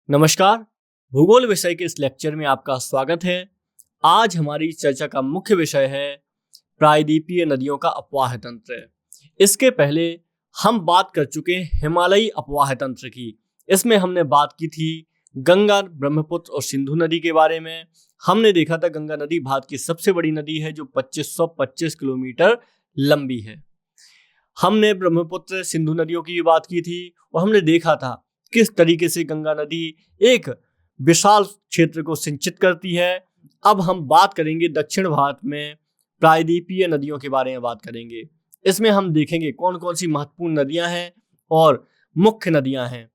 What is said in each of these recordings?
नमस्कार। भूगोल विषय के इस लेक्चर में आपका स्वागत है। आज हमारी चर्चा का मुख्य विषय है प्रायद्वीपीय नदियों का अपवाह तंत्र। इसके पहले हम बात कर चुके हैं हिमालयी अपवाह तंत्र की। इसमें हमने बात की थी गंगा, ब्रह्मपुत्र और सिंधु नदी के बारे में। हमने देखा था गंगा नदी भारत की सबसे बड़ी नदी है जो 2525 किलोमीटर लंबी है। हमने ब्रह्मपुत्र, सिंधु नदियों की बात की थी और हमने देखा था किस तरीके से गंगा नदी एक विशाल क्षेत्र को सिंचित करती है। अब हम बात करेंगे दक्षिण भारत में प्रायद्वीपीय नदियों के बारे में बात करेंगे। इसमें हम देखेंगे कौन कौन सी महत्वपूर्ण नदियां हैं और मुख्य नदियां हैं।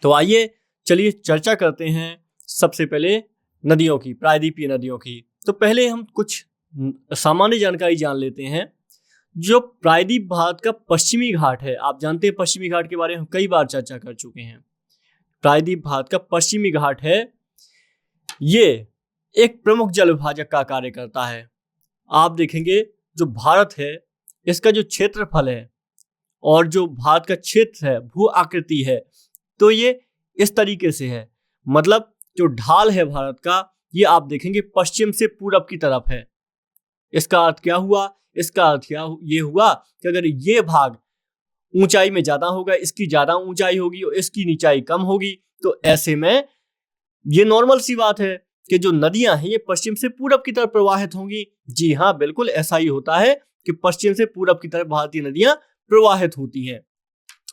तो आइए चलिए चर्चा करते हैं सबसे पहले नदियों की, प्रायद्वीपीय नदियों की। तो पहले हम कुछ सामान्य जानकारी जान लेते हैं। जो प्रायद्वीप भारत का पश्चिमी घाट है, आप जानते हैं पश्चिमी घाट के बारे में हम कई बार चर्चा कर चुके हैं। प्रायद्वीप भारत का पश्चिमी घाट है, ये एक प्रमुख जल विभाजक का कार्य करता है। आप देखेंगे जो भारत है इसका जो क्षेत्रफल है और जो भारत का क्षेत्र है, भू आकृति है, तो ये इस तरीके से है। मतलब जो ढाल है भारत का, ये आप देखेंगे पश्चिम से पूरब की तरफ है। इसका अर्थ क्या हुआ? इसका अर्थ ये हुआ कि अगर ये भाग ऊंचाई में ज्यादा होगा, इसकी ज्यादा ऊंचाई होगी और इसकी नीचाई कम होगी, तो ऐसे में ये नॉर्मल सी बात है कि जो नदियां हैं ये पश्चिम से पूरब की तरफ प्रवाहित होंगी। जी हाँ, बिल्कुल ऐसा ही होता है कि पश्चिम से पूरब की तरफ भारतीय नदियां प्रवाहित होती हैं।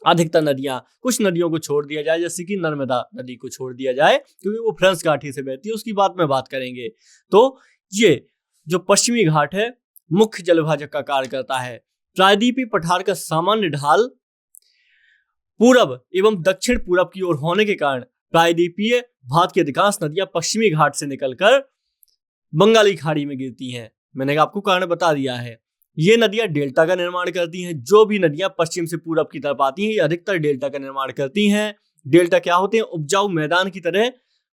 अधिकतर नदियां, कुछ नदियों को छोड़ दिया जाए, जैसे कि नर्मदा नदी को छोड़ दिया जाए क्योंकि वो फ्रांस घाटी से बहती है, उसकी बाद में बात करेंगे। तो ये जो पश्चिमी घाट है मुख्य जलविभाजक का कार्य करता है। प्रायद्वीपीय पठार का सामान्य ढाल पूरब एवं दक्षिण पूरब की ओर होने के कारण प्रायद्वीपीय भारत की अधिकांश नदियां पश्चिमी घाट से निकलकर बंगाली खाड़ी में गिरती हैं। मैंने आपको कारण बता दिया है। ये नदियां डेल्टा का निर्माण करती हैं। जो भी नदियां पश्चिम से पूरब की तरफ आती हैं ये अधिकतर डेल्टा का निर्माण करती हैं। डेल्टा क्या होते हैं? उपजाऊ मैदान की तरह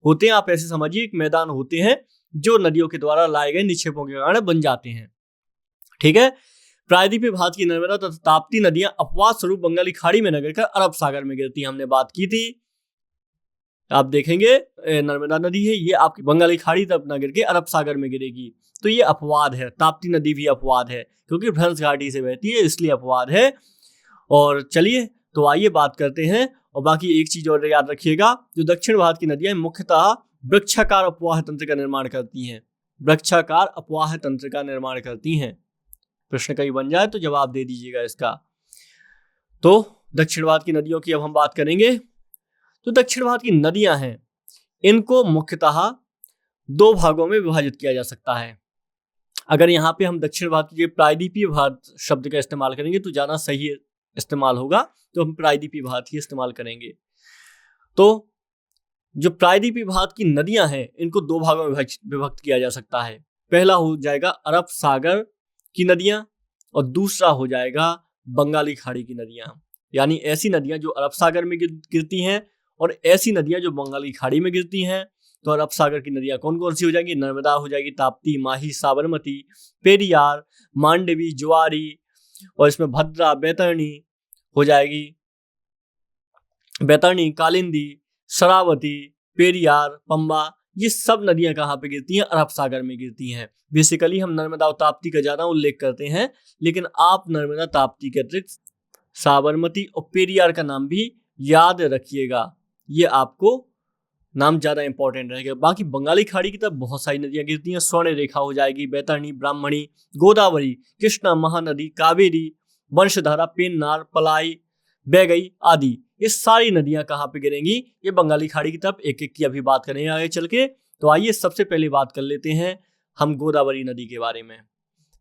होते हैं। आप ऐसे समझिए एक मैदान होते हैं जो नदियों के द्वारा लाए गए निक्षेपों के कारण बन जाते हैं। ठीक है। प्रायद्वीपीय भारत की नर्मदा तथा ताप्ती नदियां अपवाद स्वरूप बंगाली खाड़ी में न गिरकर अरब सागर में गिरती हैं। हमने बात की थी। आप देखेंगे नर्मदा नदी है, ये आपकी बंगाली खाड़ी तक न गिर के अरब सागर में गिरेगी, तो ये अपवाद है। ताप्ती नदी भी अपवाद है क्योंकि भ्रंश घाटी से बहती है, इसलिए अपवाद है। और चलिए तो आइए बात करते हैं। और बाकी एक चीज और याद रखिएगा, जो दक्षिण भारत की नदियां मुख्यतः वृक्षाकार अपवाह तंत्र का निर्माण करती हैं। वृक्षाकार अपवाह तंत्र का निर्माण करती हैं। प्रश्न कहीं बन जाए तो जवाब दे दीजिएगा इसका। तो दक्षिण भारत की नदियों की अब हम बात करेंगे। तो दक्षिण भारत की नदियां हैं, इनको मुख्यतः दो भागों में विभाजित किया जा सकता है। अगर यहाँ पे हम दक्षिण भारत के प्रायद्वीपीय भारत शब्द का इस्तेमाल करेंगे तो ज्यादा सही इस्तेमाल होगा, तो हम प्रायद्वीपीय भारत ही इस्तेमाल करेंगे। तो जो प्रायद्वीपीय भारत की नदियां हैं इनको दो भागों में विभक्त किया जा सकता है। पहला हो जाएगा अरब सागर की नदियां और दूसरा हो जाएगा बंगाली खाड़ी की नदियां। यानी ऐसी नदियां जो अरब सागर में गिरती हैं और ऐसी नदियां जो बंगाली खाड़ी में गिरती हैं। तो अरब सागर की नदियां कौन कौन सी हो जाएंगी? नर्मदा हो जाएगी, ताप्ती, माही, साबरमती, पेरियार, मांडवी, जुआरी, और इसमें भद्रा, बैतरणी हो जाएगी। बैतरणी, कालिंदी, शरावती, पेरियार, पंबा, ये सब नदियां कहाँ पे गिरती हैं? अरब सागर में गिरती हैं। बेसिकली हम नर्मदा और ताप्ती का ज्यादा उल्लेख करते हैं, लेकिन आप नर्मदा, ताप्ती के अतिरिक्त साबरमती और पेरियार का नाम भी याद रखिएगा। ये आपको नाम ज्यादा इंपॉर्टेंट रहेगा। बाकी बंगाली खाड़ी की तरफ बहुत सारी नदियां गिरती हैं। स्वर्ण रेखा हो जाएगी, बैतरणी, ब्राह्मणी, गोदावरी, कृष्णा, महानदी, कावेरी, वंशधारा, पेन्नार, पलाई, बैगई आदि, ये सारी नदियां कहाँ पे गिरेंगी? ये बंगाली खाड़ी की तरफ। एक एक की अभी बात करेंगे आगे चल के। तो आइए सबसे पहले बात कर लेते हैं हम गोदावरी नदी के बारे में।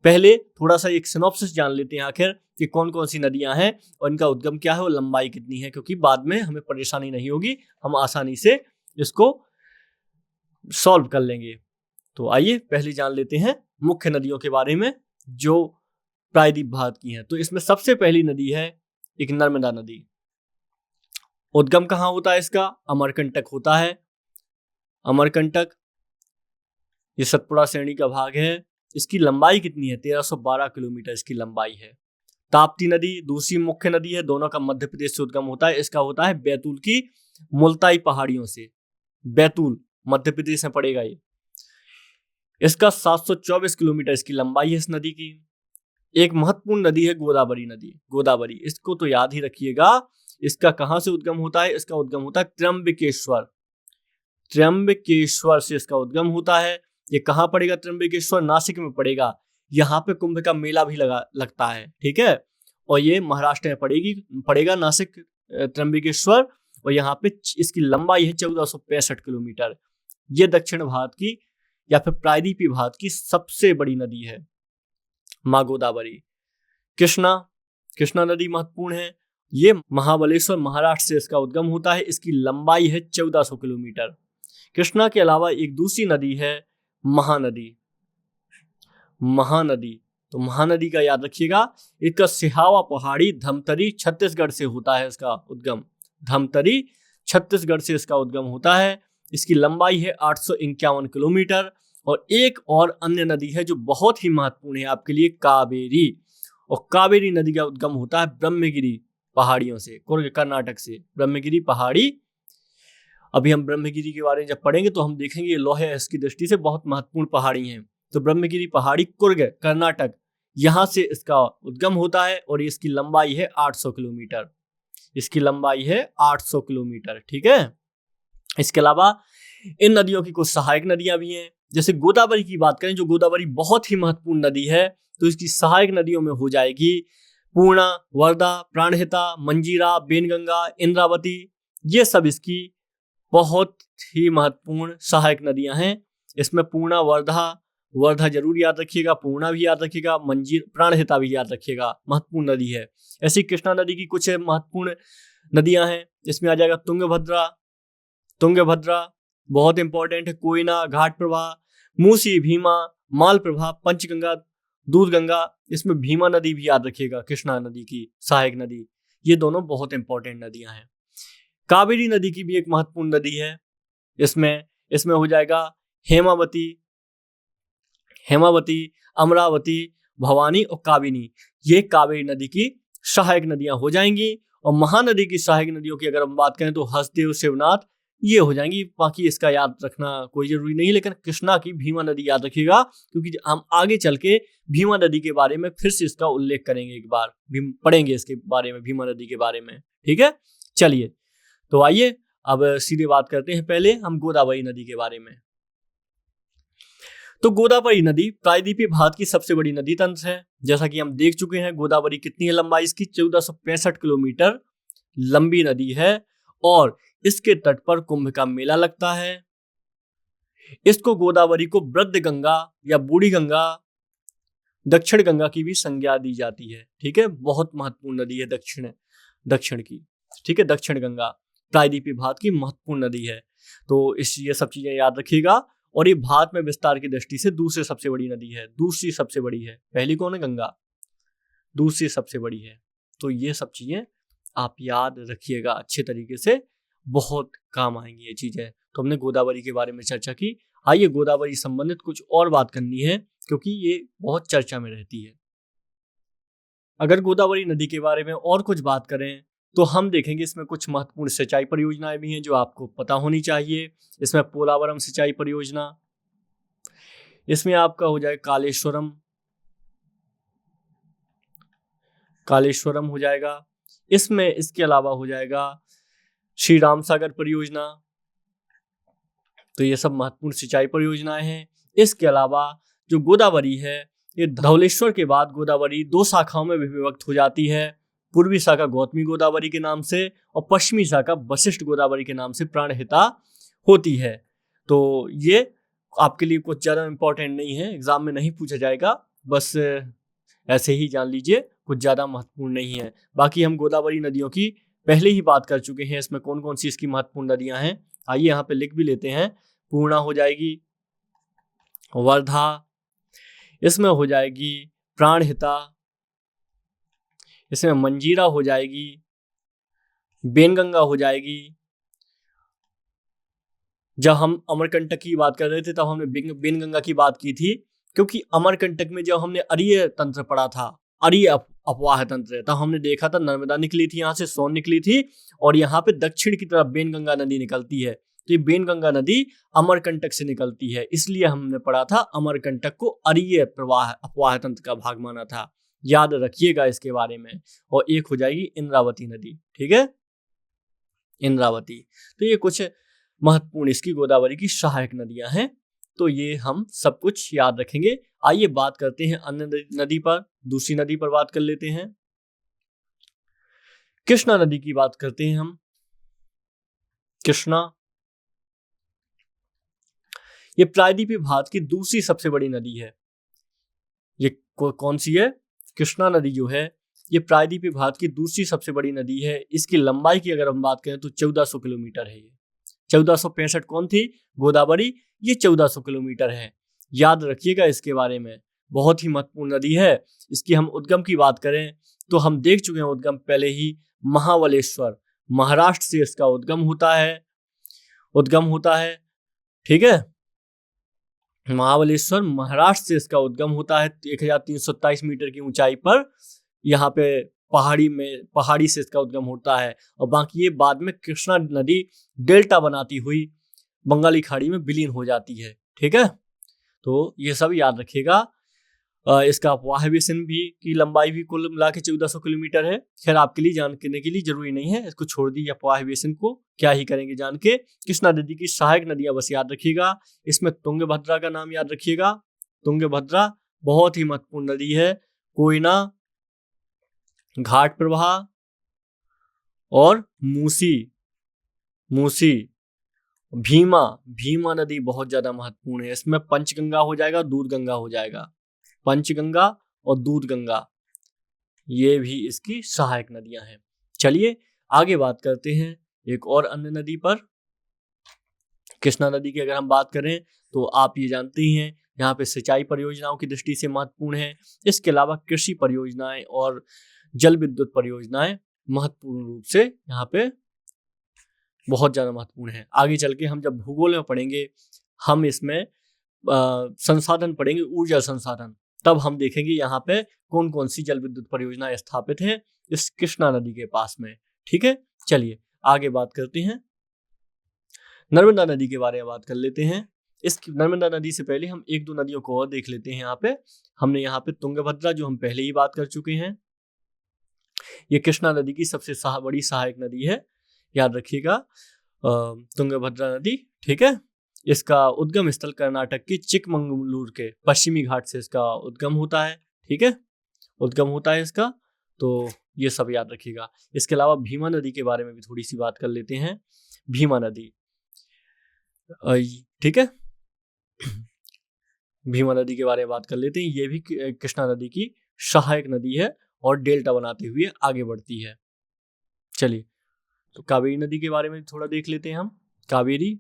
पहले थोड़ा सा एक सिनॉप्सिस जान लेते हैं आखिर कि कौन कौन सी नदियां हैं और इनका उद्गम क्या है और लंबाई कितनी है, क्योंकि बाद में हमें परेशानी नहीं होगी, हम आसानी से इसको सॉल्व कर लेंगे। तो आइए पहले जान लेते हैं मुख्य नदियों के बारे में जो प्रायद्वीप भारत की हैं। तो इसमें सबसे पहली नदी है एक नर्मदा नदी। उद्गम कहाँ होता है इसका? अमरकंटक होता है। अमरकंटक ये सतपुड़ा श्रेणी का भाग है। इसकी लंबाई कितनी है? 1312 किलोमीटर इसकी लंबाई है। ताप्ती नदी दूसरी मुख्य नदी है, दोनों का मध्य प्रदेश से उद्गम होता है। इसका होता है बैतूल की मुल्ताई पहाड़ियों से। बैतूल मध्य प्रदेश में पड़ेगा ये। इसका 724 किलोमीटर इसकी लंबाई है इस नदी की। एक महत्वपूर्ण नदी है गोदावरी नदी। गोदावरी, इसको तो याद ही रखिएगा। इसका कहां से उद्गम होता है? इसका उद्गम होता है त्र्यंबकेश्वर। त्र्यंबकेश्वर से इसका उद्गम होता है। ये कहां पड़ेगा? त्र्यंबकेश्वर नासिक में पड़ेगा। यहाँ पे कुंभ का मेला भी लगता है, ठीक है। और ये महाराष्ट्र में पड़ेगा नासिक, त्र्यंबकेश्वर। और यहाँ पे इसकी लंबाई है 1465 किलोमीटर। ये दक्षिण भारत की या फिर प्रायद्वीपीय भारत की सबसे बड़ी नदी है माँ गोदावरी। कृष्णा नदी महत्वपूर्ण है। ये महाबलेश्वर महाराष्ट्र से इसका उद्गम होता है। इसकी लंबाई है 1400 किलोमीटर। कृष्णा के अलावा एक दूसरी नदी है महानदी। तो महानदी का याद रखिएगा। इसका सिहावा पहाड़ी धमतरी छत्तीसगढ़ से होता है इसका उद्गम। धमतरी छत्तीसगढ़ से इसका उद्गम होता है। इसकी लंबाई है 851 किलोमीटर। और एक और अन्य नदी है जो बहुत ही महत्वपूर्ण है आपके लिए, कावेरी। और कावेरी नदी का उद्गम होता है ब्रह्मगिरी पहाड़ियों से, कर्नाटक से। ब्रह्मगिरी पहाड़ी, अभी हम ब्रह्मगिरी के बारे में जब पढ़ेंगे तो हम देखेंगे ये लौह अयस्क की दृष्टि से बहुत महत्वपूर्ण पहाड़ी हैं। तो ब्रह्मगिरी पहाड़ी कुर्ग कर्नाटक, यहाँ से इसका उद्गम होता है। और इसकी लंबाई है 800 किलोमीटर। इसकी लंबाई है 800 किलोमीटर, ठीक है। इसके अलावा इन नदियों की कुछ सहायक नदियां भी हैं। जैसे गोदावरी की बात करें, जो गोदावरी बहुत ही महत्वपूर्ण नदी है, तो इसकी सहायक नदियों में हो जाएगी पूर्णा, वर्धा, प्राणहिता, मंजीरा, बेनगंगा, इंद्रावती। ये सब इसकी बहुत ही महत्वपूर्ण सहायक नदियां हैं। इसमें पूर्णा, वर्धा जरूर याद रखिएगा, पूर्णा भी याद रखिएगा, प्राणहिता भी याद रखिएगा, महत्वपूर्ण नदी है। ऐसी कृष्णा नदी की कुछ महत्वपूर्ण नदियां हैं। इसमें आ जाएगा तुंगभद्रा बहुत इंपॉर्टेंट है, कोयना, घाट प्रभा, मूसी, भीमा, मालप्रभा, पंचगंगा, दूधगंगा। इसमें भीमा नदी भी याद रखिएगा, कृष्णा नदी की सहायक नदी। ये दोनों बहुत इंपॉर्टेंट नदियां हैं। कावेरी नदी की भी एक महत्वपूर्ण नदी है। इसमें हो जाएगा हेमावती, अमरावती, भवानी और काबिनी। ये कावेरी नदी की सहायक नदियां हो जाएंगी। और महानदी की सहायक नदियों की अगर हम बात करें तो हसदेव, शिवनाथ, ये हो जाएंगी। बाकी इसका याद रखना कोई जरूरी नहीं, लेकिन कृष्णा की भीमा नदी याद रखिएगा, क्योंकि हम आगे चल के भीमा नदी के बारे में फिर से इसका उल्लेख करेंगे, एक बार पढ़ेंगे इसके बारे में, भीमा नदी के बारे में, ठीक है। चलिए, तो आइए अब सीधे बात करते हैं पहले हम गोदावरी नदी के बारे में। तो गोदावरी नदी प्रायद्वीपीय भारत की सबसे बड़ी नदी तंत्र है। जैसा कि हम देख चुके हैं, गोदावरी कितनी है लंबाई इसकी? 1465 किलोमीटर लंबी नदी है। और इसके तट पर कुंभ का मेला लगता है। इसको गोदावरी को वृद्ध गंगा या बूढ़ी गंगा, दक्षिण गंगा की भी संज्ञा दी जाती है, ठीक है। बहुत महत्वपूर्ण नदी है दक्षिण की, ठीक है। दक्षिण गंगा प्रायद्वीपीय भारत की महत्वपूर्ण नदी है। तो ये सब चीजें याद रखिएगा। और ये भारत में विस्तार की दृष्टि से दूसरी सबसे बड़ी नदी है। दूसरी सबसे बड़ी है, पहली कौन है? गंगा, दूसरी सबसे बड़ी है। तो ये सब चीजें आप याद रखिएगा अच्छे तरीके से, बहुत काम आएंगी ये चीजें। तो हमने गोदावरी के बारे में चर्चा की। आइए गोदावरी संबंधित कुछ और बात करनी है, क्योंकि ये बहुत चर्चा में रहती है। अगर गोदावरी नदी के बारे में और कुछ बात करें तो हम देखेंगे इसमें कुछ महत्वपूर्ण सिंचाई परियोजनाएं भी हैं जो आपको पता होनी चाहिए। इसमें पोलावरम सिंचाई परियोजना, इसमें आपका हो जाए कालेश्वरम हो जाएगा। इसके अलावा हो जाएगा श्री राम सागर परियोजना। तो ये सब महत्वपूर्ण सिंचाई परियोजनाएं हैं। इसके अलावा जो गोदावरी है, ये धवलेश्वर के बाद गोदावरी दो शाखाओं में विभक्त हो जाती है। पूर्वी शाखा गौतमी गोदावरी के नाम से और पश्चिमी शाखा वशिष्ठ गोदावरी के नाम से प्राणहिता होती है। तो ये आपके लिए कुछ ज़्यादा इंपॉर्टेंट नहीं है, एग्जाम में नहीं पूछा जाएगा, बस ऐसे ही जान लीजिए, कुछ ज़्यादा महत्वपूर्ण नहीं है। बाकी हम गोदावरी नदियों की पहले ही बात कर चुके हैं। इसमें कौन कौन सी इसकी महत्वपूर्ण नदियां हैं, आइए यहाँ पे लिख भी लेते हैं। पूर्णा हो जाएगी, वर्धा, इसमें हो जाएगी प्राणहिता, इसमें मंजीरा हो जाएगी, बेनगंगा हो जाएगी। जब हम अमरकंटक की बात कर रहे थे तब हमने बेनगंगा की बात की थी, क्योंकि अमरकंटक में जब हमने अरीय तंत्र पढ़ा था, अरीय अपवाह तंत्र, तब हमने देखा था नर्मदा निकली थी, यहाँ से सोन निकली थी और यहाँ पे दक्षिण की तरफ बेनगंगा नदी निकलती है। तो ये बेनगंगा नदी अमरकंटक से निकलती है, इसलिए हमने पढ़ा था अमरकंटक को अरीय प्रवाह अपवाह तंत्र का भाग माना था। याद रखिएगा इसके बारे में। और एक हो जाएगी इंद्रावती नदी, ठीक है, इंद्रावती। तो ये कुछ महत्वपूर्ण इसकी गोदावरी की सहायक नदियां हैं, तो ये हम सब कुछ याद रखेंगे। आइए बात करते हैं अन्य नदी पर, दूसरी नदी पर बात कर लेते हैं। कृष्णा नदी की बात करते हैं हम। कृष्णा, ये प्रायद्वीपीय भारत की दूसरी सबसे बड़ी नदी है। ये कौन सी है? कृष्णा नदी जो है ये प्रायद्वीपीय भारत की दूसरी सबसे बड़ी नदी है। इसकी लंबाई की अगर हम बात करें तो 1400 किलोमीटर है। ये 1465 कौन थी? गोदावरी। ये 1400 किलोमीटर है, याद रखिएगा इसके बारे में। बहुत ही महत्वपूर्ण नदी है। इसकी हम उद्गम की बात करें तो हम देख चुके हैं उद्गम पहले ही, महाबलेश्वर, महाराष्ट्र से इसका उद्गम होता है, ठीक है। महाबलेश्वर महाराष्ट्र से इसका उद्गम होता है 1327 मीटर की ऊंचाई पर। यहाँ पे पहाड़ी से इसका उद्गम होता है, और बाकी ये बाद में कृष्णा नदी डेल्टा बनाती हुई बंगाली खाड़ी में विलीन हो जाती है, ठीक है। तो ये सब याद रखिएगा। इसका अपवाह बेसिन भी की लंबाई भी कुल मिला के 1400 किलोमीटर है। खैर आपके लिए जानने के लिए जरूरी नहीं है, इसको छोड़ दीजिए अपवाह बेसिन को, क्या ही करेंगे जान के। कृष्णा नदी की सहायक नदियां बस याद रखिएगा। इसमें तुंगभद्रा का नाम याद रखिएगा। तुंगभद्रा बहुत ही महत्वपूर्ण नदी है। कोयना, घाट प्रवाह और मूसी, भीमा नदी बहुत ज्यादा महत्वपूर्ण है। इसमें पंचगंगा हो जाएगा, दूध गंगा हो जाएगा। पंचगंगा और दूध गंगा ये भी इसकी सहायक नदियां हैं। चलिए आगे बात करते हैं एक और अन्य नदी पर। कृष्णा नदी की अगर हम बात करें तो आप ये जानते ही हैं यहाँ पे सिंचाई परियोजनाओं की दृष्टि से महत्वपूर्ण है। इसके अलावा कृषि परियोजनाएं और जल विद्युत परियोजनाएं महत्वपूर्ण रूप से यहाँ पे बहुत ज्यादा महत्वपूर्ण है। आगे चल के हम जब भूगोल में पढ़ेंगे, हम इसमें संसाधन पढ़ेंगे, ऊर्जा संसाधन, तब हम देखेंगे यहाँ पे कौन कौन सी जल विद्युत परियोजनाएं स्थापित हैं इस कृष्णा नदी के पास में, ठीक है। चलिए आगे बात करते हैं, नर्मदा नदी के बारे में बात कर लेते हैं। इस नर्मदा नदी से पहले हम एक दो नदियों को और देख लेते हैं। हमने यहाँ पे तुंगभद्रा जो हम पहले ही बात कर चुके हैं, ये कृष्णा नदी की सबसे बड़ी सहायक नदी है, याद रखिएगा तुंगभद्रा नदी, ठीक है। इसका उद्गम स्थल कर्नाटक के चिकमंगलूर के पश्चिमी घाट से इसका उद्गम होता है, ठीक है, उद्गम होता है इसका। तो ये सब याद रखिएगा। इसके अलावा भीमा नदी के बारे में भी थोड़ी सी बात कर लेते हैं। भीमा नदी, ठीक है, भीमा नदी के बारे में बात कर लेते हैं। ये भी कृष्णा नदी की सहायक नदी है और डेल्टा बनाते हुए आगे बढ़ती है। चलिए तो कावेरी नदी के बारे में थोड़ा देख लेते हैं हम। कावेरी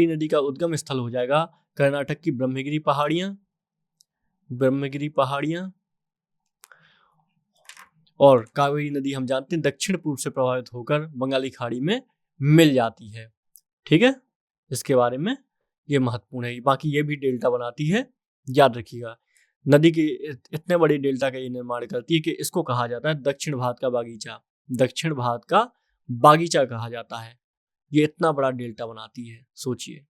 नदी का उद्गम स्थल हो जाएगा कर्नाटक की ब्रह्मगिरी पहाड़ियां। और कावेरी नदी हम जानते हैं दक्षिण पूर्व से प्रभावित होकर बंगाली खाड़ी में मिल जाती है, ठीक है। इसके बारे में ये महत्वपूर्ण है। बाकी ये भी डेल्टा बनाती है, याद रखिएगा। नदी के इतने बड़े डेल्टा का ये निर्माण करती है कि इसको कहा जाता है दक्षिण भारत का बागीचा कहा जाता है। ये इतना बड़ा डेल्टा बनाती है, सोचिए।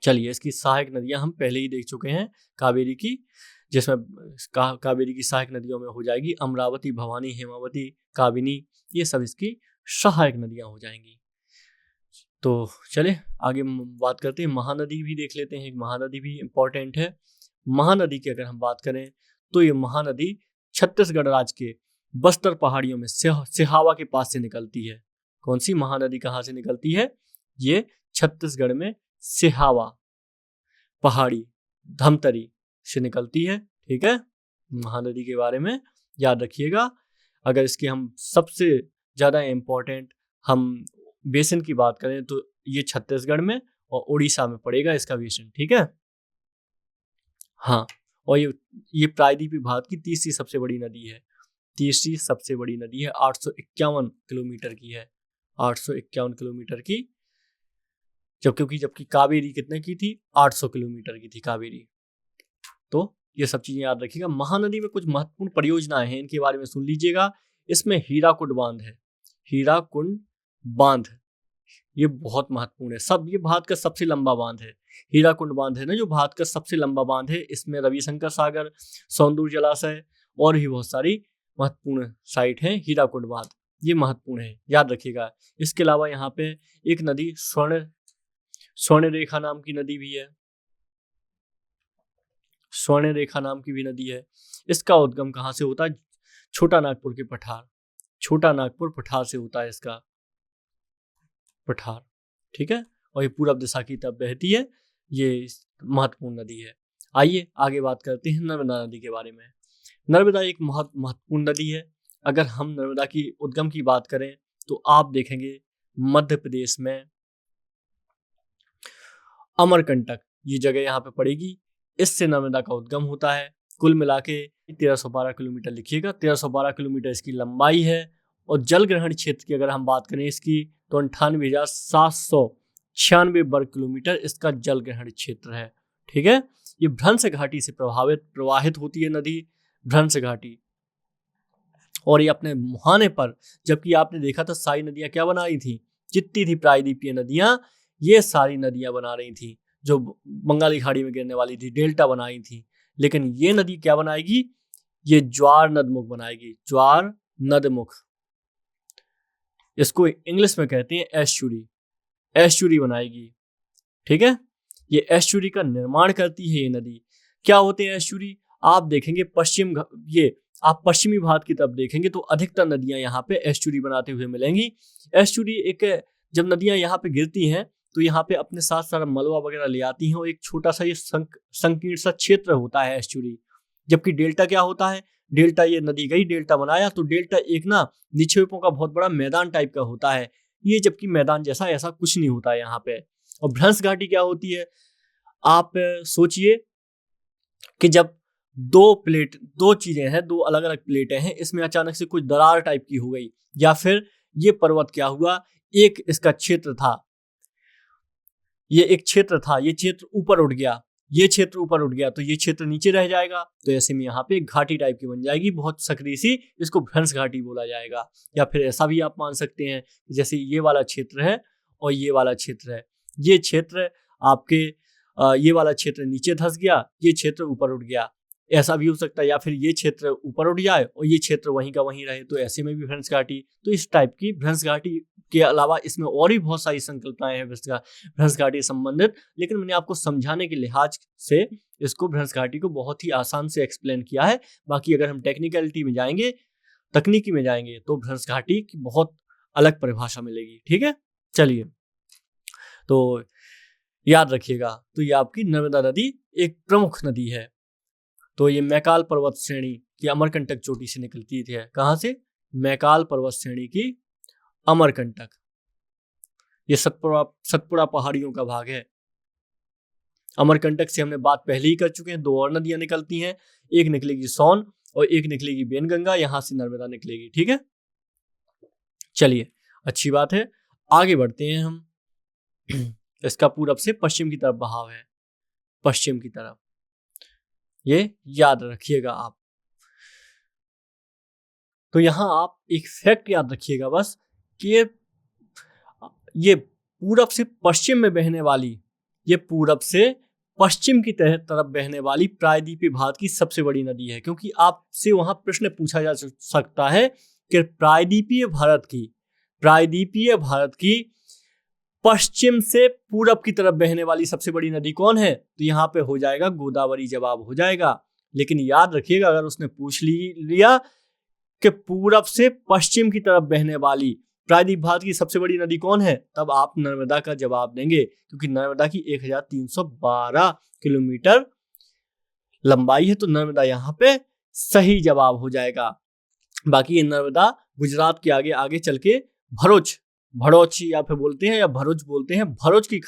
चलिए इसकी सहायक नदियां हम पहले ही देख चुके हैं कावेरी की, जिसमें कावेरी की सहायक नदियों में हो जाएगी अमरावती, भवानी, हेमावती, काबिनी, ये सब इसकी सहायक नदियां हो जाएंगी। तो चले आगे बात करते हैं, महानदी भी देख लेते हैं। महानदी भी इंपॉर्टेंट है। महानदी की अगर हम बात करें तो ये महानदी छत्तीसगढ़ राज्य के बस्तर पहाड़ियों में सिहावा के पास से निकलती है। कौन सी महानदी कहाँ से निकलती है? ये छत्तीसगढ़ में सिहावा पहाड़ी धमतरी से निकलती है, ठीक है। महानदी के बारे में याद रखिएगा। अगर इसके हम सबसे ज्यादा इम्पोर्टेंट हम बेसिन की बात करें तो ये छत्तीसगढ़ में और उड़ीसा में पड़ेगा इसका बेसिन, ठीक है। हाँ, और ये प्रायद्वीपीय भारत की तीसरी सबसे बड़ी नदी है। 851 किलोमीटर की है, 851 किलोमीटर की। जबकि कावेरी कितने की थी? 800 किलोमीटर की थी कावेरी। तो ये सब चीजें याद रखिएगा। महानदी में कुछ महत्वपूर्ण परियोजनाएं हैं, इनके बारे में सुन लीजिएगा। इसमें हीराकुंड बांध है। हीराकुंड बांध, ये बहुत महत्वपूर्ण है। सब ये भारत का सबसे लंबा बांध है। हीराकुंड बांध है ना, जो भारत का सबसे लंबा बांध है। इसमें रविशंकर सागर, सौंदूर जलाशय और भी बहुत सारी महत्वपूर्ण साइट है। हीराकुंड बांध ये महत्वपूर्ण है, याद रखिएगा। इसके अलावा यहाँ पे एक नदी स्वर्ण रेखा नाम की नदी भी है। स्वर्ण रेखा नाम की भी नदी है। इसका उद्गम कहाँ से होता है? छोटा नागपुर के पठार, छोटा नागपुर पठार से होता है इसका पठार, ठीक है। और ये पूरब दिशा की तरफ बहती है। ये महत्वपूर्ण नदी है। आइए आगे बात करते हैं नर्मदा नदी के बारे में। नर्मदा एक महत्वपूर्ण नदी है। अगर हम नर्मदा की उद्गम की बात करें तो आप देखेंगे मध्य प्रदेश में अमरकंटक ये जगह यहाँ पे पड़ेगी। इससे नर्मदा का उद्गम होता है। कुल मिला के 1312 किलोमीटर लिखिएगा। 1312 किलोमीटर इसकी लंबाई है। और जल ग्रहण क्षेत्र की अगर हम बात करें इसकी, तो 98,796 वर्ग किलोमीटर इसका जल ग्रहण क्षेत्र है, ठीक है। ये भ्रंश घाटी से प्रवाहित होती है नदी, भ्रंश घाटी। और ये अपने मुहाने पर, जबकि आपने देखा था सारी नदियां क्या बना रही थी, जितनी थी प्रायद्वीपीय नदियां, ये सारी नदियां बना रही थी जो बंगाली खाड़ी में गिरने वाली थी, डेल्टा बनाई थी। लेकिन ये नदी क्या बनाएगी? ये ज्वार नदमुख बनाएगी, ज्वार नदमुख। इसको इंग्लिश में कहते हैं एस्चुरी, एस्चुरी बनाएगी, ठीक है। ये एस्चुरी का निर्माण करती है ये नदी। क्या होते हैं एस्चुरी? आप देखेंगे आप पश्चिमी भारत की तरफ देखेंगे तो अधिकतर नदियां यहाँ पे एस्चुरी बनाते हुए मिलेंगी। एस्चुरी जब नदियां यहाँ पे गिरती हैं तो यहाँ पे अपने साथ सारा मलबा वगैरह ले आती हैं और एक छोटा सा ये संकीर्ण सा क्षेत्र होता है एस्चुरी। जबकि डेल्टा क्या होता है? डेल्टा, ये नदी गई, डेल्टा बनाया, तो डेल्टा एक ना निक्षेपों का बहुत बड़ा मैदान टाइप का होता है। ये जबकि मैदान जैसा ऐसा कुछ नहीं होता है यहाँ पे। और भ्रंश घाटी क्या होती है? आप सोचिए कि जब दो चीजें हैं, दो अलग अलग प्लेटें हैं, इसमें अचानक से कुछ दरार टाइप की हो गई, या फिर ये पर्वत क्या हुआ, एक इसका क्षेत्र था, ये क्षेत्र ऊपर उठ गया, ये क्षेत्र ऊपर उठ गया, तो ये क्षेत्र नीचे रह जाएगा। तो ऐसे में यहाँ पे एक घाटी टाइप की बन जाएगी, बहुत सकरी सी, इसको भ्रंश घाटी बोला जाएगा। या फिर ऐसा भी आप मान सकते हैं जैसे ये वाला क्षेत्र है और ये वाला क्षेत्र है, ये क्षेत्र आपके ये वाला क्षेत्र नीचे धंस गया, ये क्षेत्र ऊपर उठ गया, ऐसा भी हो सकता है। या फिर ये क्षेत्र ऊपर उठ जाए और ये क्षेत्र वहीं का वहीं रहे, तो ऐसे में भी भ्रंश घाटी। तो इस टाइप की भ्रंश घाटी के अलावा इसमें और भी बहुत सारी संकल्पनाएं हैं भ्रंश घाटी संबंधित, लेकिन मैंने आपको समझाने के लिहाज से इसको भ्रंश घाटी को बहुत ही आसान से एक्सप्लेन किया है। बाकी अगर हम टेक्निकलिटी में जाएंगे, तकनीकी में जाएंगे, तो भ्रंश घाटी की बहुत अलग परिभाषा मिलेगी, ठीक है। चलिए, तो याद रखिएगा, तो ये आपकी नर्मदा नदी एक प्रमुख नदी है। तो ये मैकाल पर्वत श्रेणी की अमरकंटक चोटी से निकलती है। कहां से? मैकाल पर्वत श्रेणी की अमरकंटक। ये सतपुड़ा पहाड़ियों का भाग है। अमरकंटक से हमने बात पहले ही कर चुके हैं। दो और नदियां निकलती हैं, एक निकलेगी सोन और एक निकलेगी बेनगंगा, यहां से नर्मदा निकलेगी, ठीक है। चलिए, अच्छी बात है, आगे बढ़ते हैं हम। इसका पूरब से पश्चिम की तरफ बहाव है, पश्चिम की तरफ, ये याद रखिएगा आप। तो यहां आप एक फैक्ट याद रखिएगा बस, कि ये पूरब से पश्चिम में बहने वाली, ये पूरब से पश्चिम की तरफ बहने वाली प्रायद्वीपीय भारत की सबसे बड़ी नदी है। क्योंकि आपसे वहां प्रश्न पूछा जा सकता है कि प्रायद्वीपीय भारत की पश्चिम से पूरब की तरफ बहने वाली सबसे बड़ी नदी कौन है? तो यहाँ पे हो जाएगा गोदावरी, जवाब हो जाएगा। लेकिन याद रखिएगा, अगर उसने पूछ लिया कि पूरब से पश्चिम की तरफ बहने वाली प्रायद्वीप भारत की सबसे बड़ी नदी कौन है, तब आप नर्मदा का जवाब देंगे, क्योंकि नर्मदा की 1312 किलोमीटर लंबाई है। तो नर्मदा यहाँ पे सही जवाब हो जाएगा। बाकी ये नर्मदा गुजरात के आगे आगे चल के भरोच या फिर बोलते हैं, या भरुच बोलते हैं, भरुच की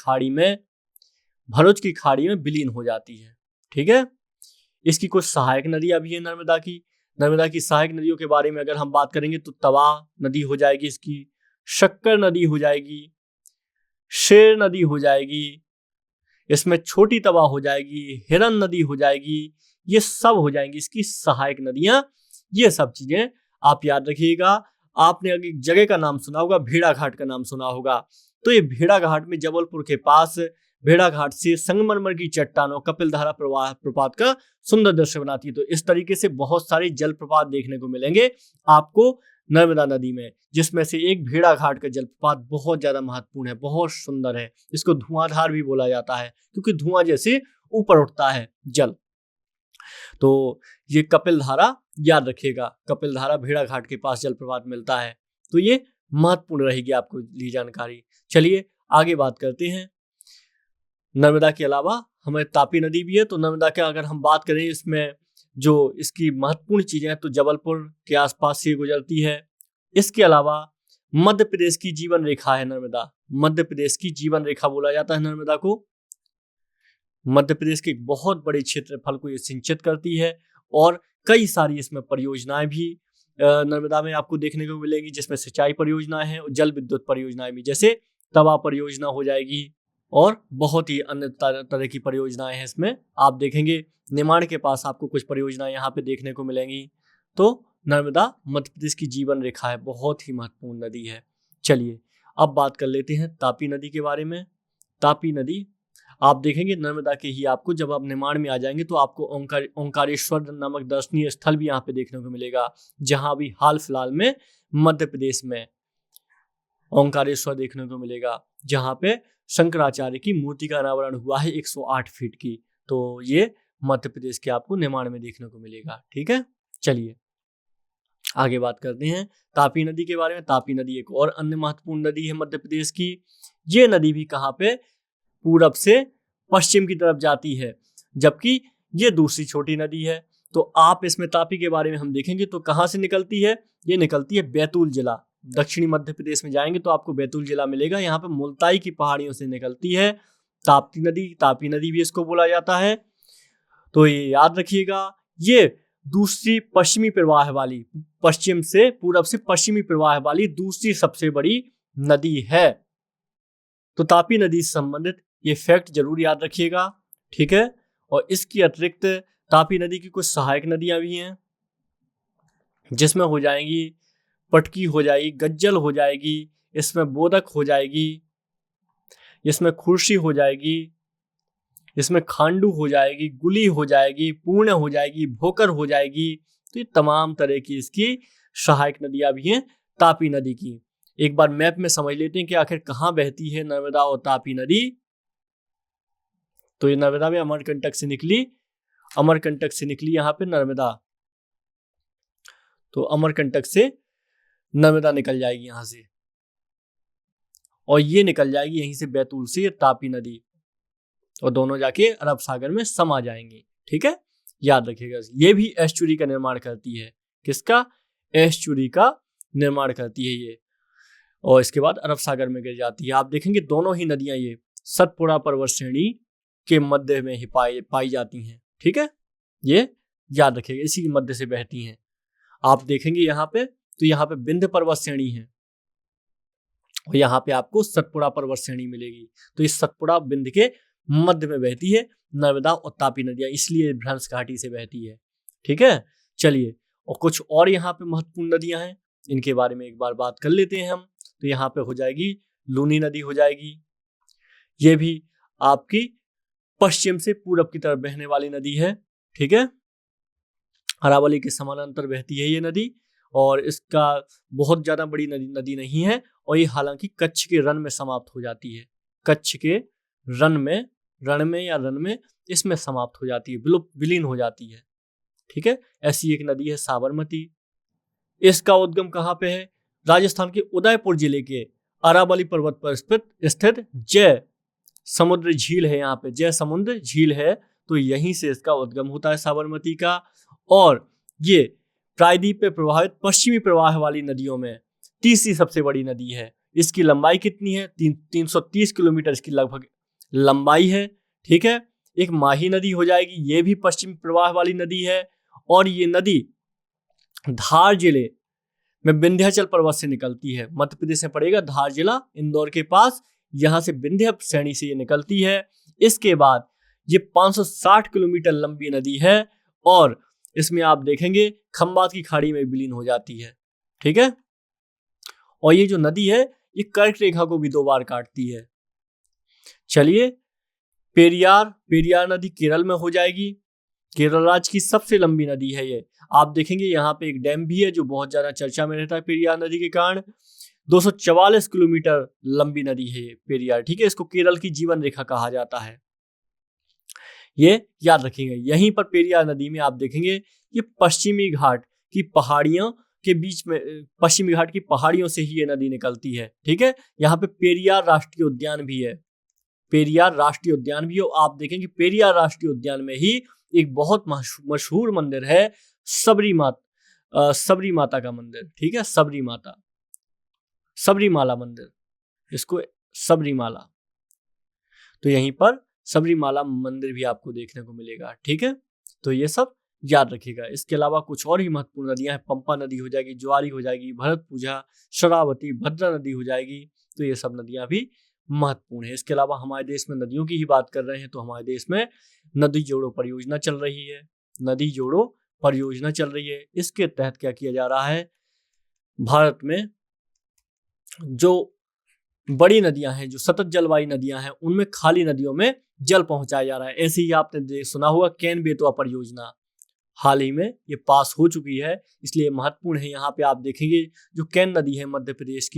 खाड़ी में विलीन हो जाती है, ठीक है। इसकी कुछ सहायक नदियां भी है नर्मदा की सहायक नदियों के बारे में अगर हम बात करेंगे तो तवा नदी हो जाएगी, इसकी शक्कर नदी हो जाएगी, शेर नदी हो जाएगी, इसमें छोटी तवा हो जाएगी, हिरन नदी हो जाएगी, ये सब हो जाएंगी इसकी सहायक नदियां। ये सब चीजें आप याद रखिएगा। आपने अगर एक जगह का नाम सुना होगा, भेड़ाघाट का नाम सुना होगा। तो ये भेड़ाघाट में जबलपुर के पास भेड़ाघाट से संगमरमर की चट्टानों कपिलधारा प्रपात का सुंदर दृश्य बनाती है। तो इस तरीके से बहुत सारे जलप्रपात देखने को मिलेंगे आपको नर्मदा नदी में, जिसमें से एक भेड़ाघाट का जलप्रपात बहुत ज्यादा महत्वपूर्ण है, बहुत सुंदर है। इसको धुआंधार भी बोला जाता है क्योंकि धुआं जैसे ऊपर उठता है जल। तो ये कपिलधारा याद रखिएगा, कपिलधारा भेड़ाघाट के पास जलप्रपात मिलता है। तो ये महत्वपूर्ण रहेगी आपको ली जानकारी। चलिए आगे बात करते हैं। नर्मदा के अलावा हमें तापी नदी भी है। तो नर्मदा के अगर हम बात करें इसमें जो इसकी महत्वपूर्ण चीजें हैं, तो जबलपुर के आसपास से गुजरती है। इसके अलावा मध्य प्रदेश की जीवन रेखा है नर्मदा। मध्य प्रदेश की जीवन रेखा बोला जाता है नर्मदा को। मध्य प्रदेश के एक बहुत बड़े क्षेत्रफल को ये सिंचित करती है और कई सारी इसमें परियोजनाएं भी नर्मदा में आपको देखने को मिलेंगी, जिसमें सिंचाई परियोजनाएं हैं और जल विद्युत परियोजनाएं भी, जैसे तवा परियोजना हो जाएगी और बहुत ही अन्य तरह की परियोजनाएं हैं इसमें। आप देखेंगे निमाड़ के पास आपको कुछ परियोजनाएं यहाँ पे देखने को मिलेंगी। तो नर्मदा मध्य प्रदेश की जीवन रेखा है, बहुत ही महत्वपूर्ण नदी है। चलिए अब बात कर लेते हैं तापी नदी के बारे में। तापी नदी आप देखेंगे नर्मदा के ही, आपको जब आप निमाड़ में आ जाएंगे तो आपको ओंकारेश्वर नामक दर्शनीय स्थल भी यहाँ पे देखने को मिलेगा, जहां भी हाल फिलहाल में मध्य प्रदेश में ओंकारेश्वर देखने को मिलेगा, जहां पे शंकराचार्य की मूर्ति का अनावरण हुआ है 108 फीट की। तो ये मध्य प्रदेश के आपको निमाड़ में देखने को मिलेगा। ठीक है, चलिए आगे बात करते हैं तापी नदी के बारे में। तापी नदी एक और अन्य महत्वपूर्ण नदी है मध्य प्रदेश की। ये नदी भी कहाँ पे, पूरब से पश्चिम की तरफ जाती है, जबकि ये दूसरी छोटी नदी है। तो आप इसमें तापी के बारे में हम देखेंगे तो कहाँ से निकलती है, ये निकलती है बैतूल जिला। दक्षिणी मध्य प्रदेश में जाएंगे तो आपको बैतूल जिला मिलेगा। यहाँ पे मुल्ताई की पहाड़ियों से निकलती है ताप्ती नदी। तापी नदी भी इसको बोला जाता है। तो ये याद रखिएगा, ये दूसरी पश्चिमी प्रवाह वाली, पश्चिम से पूरब से पश्चिमी प्रवाह वाली दूसरी सबसे बड़ी नदी है। तो तापी नदी से संबंधित ये फैक्ट जरूर याद रखिएगा। ठीक है, और इसकी अतिरिक्त तापी नदी की कुछ सहायक नदियां भी हैं, जिसमें हो जाएंगी पटकी हो जाएगी, गज्जल हो जाएगी, इसमें बोदक हो जाएगी, इसमें खुर्शी हो जाएगी, इसमें खांडू हो जाएगी, गुली हो जाएगी, पूर्ण हो जाएगी, भोकर हो जाएगी। तो ये तमाम तरह की इसकी सहायक नदियां भी हैं तापी नदी की। एक बार मैप में समझ लेते हैं कि आखिर कहां बहती है नर्मदा और तापी नदी। तो ये नर्मदा में अमरकंटक से निकली, अमरकंटक से निकली यहाँ पे नर्मदा। तो अमरकंटक से नर्मदा निकल जाएगी यहां से, और ये निकल जाएगी यहीं से बैतूल से ये तापी नदी, और दोनों जाके अरब सागर में समा जाएंगी। ठीक है, याद रखिएगा। ये भी एस्चुरी का निर्माण करती है। किसका? एस्चुरी का निर्माण करती है ये, और इसके बाद अरब सागर में गिर जाती है। आप देखेंगे दोनों ही नदियां ये सतपुड़ा पर्वत श्रेणी के मध्य में ही पाई जाती हैं। ठीक है, ये याद रखिएगा, इसी के मध्य से बहती हैं। आप देखेंगे यहाँ पे, तो यहाँ पे विंध्य पर्वत श्रेणी है और यहाँ पे आपको सतपुड़ा पर्वत श्रेणी मिलेगी। तो इस सतपुड़ा विंध्य के मध्य में बहती है नर्मदा और तापी नदियां, इसलिए भ्रंश घाटी से बहती है। ठीक है, चलिए, और कुछ और यहाँ पे महत्वपूर्ण नदियां हैं, इनके बारे में एक बार बात कर लेते हैं हम। तो यहाँ पे हो जाएगी लूनी नदी हो जाएगी। ये भी आपकी पश्चिम से पूरब की तरफ बहने वाली नदी है। ठीक है, अरावली के समानांतर बहती है ये नदी, और इसका बहुत ज्यादा बड़ी नदी नहीं है, और ये हालांकि कच्छ के रण में समाप्त हो जाती है। कच्छ के रण में इसमें समाप्त हो जाती है, विलीन हो जाती है। ठीक है, ऐसी एक नदी है साबरमती। इसका उद्गम कहाँ पे है? राजस्थान के उदयपुर जिले के अरावली पर्वत पर स्थित जय समुद्र झील है। यहाँ पे जय समुद्र झील है, तो यहीं से इसका उद्गम होता है साबरमती का। और ये प्रायद्वीप पे प्रवाहित पश्चिमी प्रवाह वाली नदियों में तीसरी सबसे बड़ी नदी है। इसकी लंबाई कितनी है? 330 किलोमीटर इसकी लगभग लंबाई है। ठीक है, एक माही नदी हो जाएगी, ये भी पश्चिमी प्रवाह वाली नदी है, और ये नदी धार जिले में विंध्याचल पर्वत से निकलती है। मध्य प्रदेश में पड़ेगा धार जिला, इंदौर के पास, यहां से विंध्य श्रेणी से ये निकलती है। इसके बाद ये 560 किलोमीटर लंबी नदी है, और इसमें आप देखेंगे खंबात की खाड़ी में विलीन हो जाती है। ठीक है, और ये जो नदी है ये कर्क रेखा को भी 2 बार काटती है। चलिए, पेरियार नदी केरल में हो जाएगी। केरल राज्य की सबसे लंबी नदी है ये। आप देखेंगे यहाँ पे एक डैम भी है जो बहुत ज्यादा चर्चा में रहता है पेरियार नदी के कारण। 244 किलोमीटर लंबी नदी है ये पेरियार, ठीक है। इसको केरल की जीवन रेखा कहा जाता है, ये याद रखेंगे। यहीं पर पेरियार नदी में आप देखेंगे ये पश्चिमी घाट की पहाड़ियों के बीच में, पश्चिमी घाट की पहाड़ियों से ही ये नदी निकलती है, ठीक है। यहाँ पे पेरियार राष्ट्रीय उद्यान भी है, पेरियार राष्ट्रीय उद्यान भी हो। आप देखेंगे पेरियार राष्ट्रीय उद्यान में ही एक बहुत मशहूर मंदिर है, सबरी माता का मंदिर, ठीक है। सबरीमाला मंदिर, इसको सबरीमाला, तो यहीं पर सबरीमाला मंदिर भी आपको देखने को मिलेगा, ठीक है। तो ये सब याद रखिएगा। इसके अलावा कुछ और भी महत्वपूर्ण नदियां हैं, पंपा नदी हो जाएगी, ज्वारी हो जाएगी, भरतपूजा, शरावती, भद्रा नदी हो जाएगी। तो ये सब नदियां भी महत्वपूर्ण है। इसके अलावा हमारे देश में नदियों की ही बात कर रहे हैं तो हमारे देश में नदी जोड़ो परियोजना चल रही है। नदी जोड़ो परियोजना चल रही है। इसके तहत क्या किया जा रहा है, भारत में जो बड़ी नदियां हैं, जो सतत जलवायु नदियां हैं, उनमें खाली नदियों में जल पहुंचाया जा रहा है। ऐसे ही आपने सुना होगा केन बेतवा परियोजना, हाल ही में ये पास हो चुकी है, इसलिए महत्वपूर्ण है। यहाँ पे आप देखेंगे जो केन नदी है मध्य प्रदेश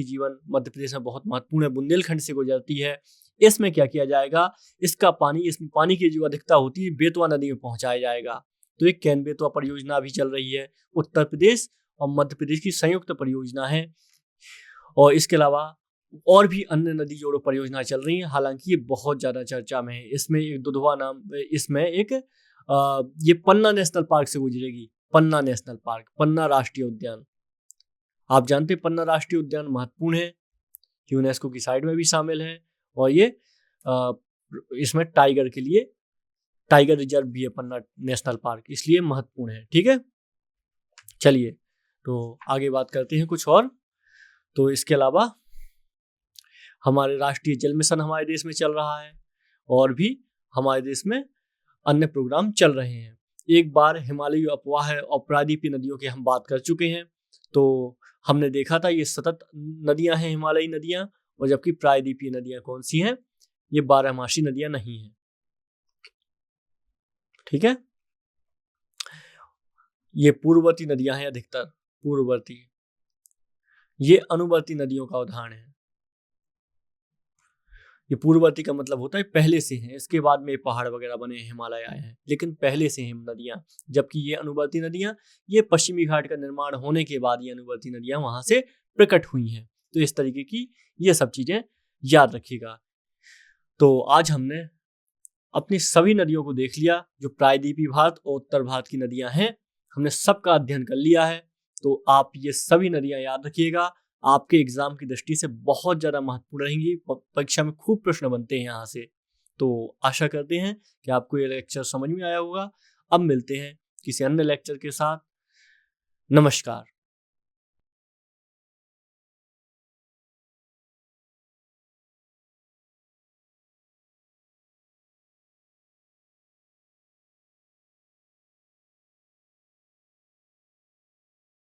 में बहुत महत्वपूर्ण है, बुंदेलखंड से गुजरती है। इसमें क्या किया जाएगा, इसमें पानी की जो अधिकता होती है बेतवा नदी में पहुंचाया जाएगा। तो एक केन बेतवा परियोजना भी चल रही है, उत्तर प्रदेश और मध्य प्रदेश की संयुक्त परियोजना है। और इसके अलावा और भी अन्य नदी जोड़ो परियोजना चल रही है, हालांकि ये बहुत ज्यादा चर्चा में है। इसमें एक दुधवा नाम, इसमें एक ये पन्ना नेशनल पार्क से गुजरेगी, पन्ना नेशनल पार्क, पन्ना राष्ट्रीय उद्यान। आप जानते हैं पन्ना राष्ट्रीय उद्यान महत्वपूर्ण है, यूनेस्को की साइट में भी शामिल है। और ये इसमें टाइगर के लिए टाइगर रिजर्व भी है पन्ना नेशनल पार्क, इसलिए महत्वपूर्ण है, ठीक है। चलिए, तो आगे बात करते हैं कुछ और। तो इसके अलावा हमारे राष्ट्रीय जल मिशन हमारे देश में चल रहा है, और भी हमारे देश में अन्य प्रोग्राम चल रहे हैं। एक बार हिमालयी अफवाह और प्रायद्वीपीय नदियों की हम बात कर चुके हैं। तो हमने देखा था ये सतत नदियां हैं हिमालयी नदियां, और जबकि प्रायद्वीपीय नदियां कौन सी हैं, ये बारहमासी नदियां नहीं हैं, ठीक है। ये पूर्ववर्ती नदियां हैं, अधिकतर पूर्ववर्ती। ये अनुवर्ती नदियों का उदाहरण है। ये पूर्ववर्ती का मतलब होता है पहले से हैं, इसके बाद में पहाड़ वगैरह बने हैं, हिमालय आए हैं, लेकिन पहले से हैं नदियां। जबकि ये अनुवर्ती नदियां, ये पश्चिमी घाट का निर्माण होने के बाद ये अनुवर्ती नदियां वहां से प्रकट हुई हैं। तो इस तरीके की ये सब चीजें याद रखिएगा। तो आज हमने अपनी सभी नदियों को देख लिया, जो प्रायद्वीपीय भारत और उत्तर भारत की नदियां हैं, हमने सबका अध्ययन कर लिया है। तो आप ये सभी नदियां याद रखिएगा, आपके एग्जाम की दृष्टि से बहुत ज्यादा महत्वपूर्ण रहेंगी। परीक्षा में खूब प्रश्न बनते हैं यहाँ से। तो आशा करते हैं कि आपको ये लेक्चर समझ में आया होगा। अब मिलते हैं किसी अन्य लेक्चर के साथ। नमस्कार।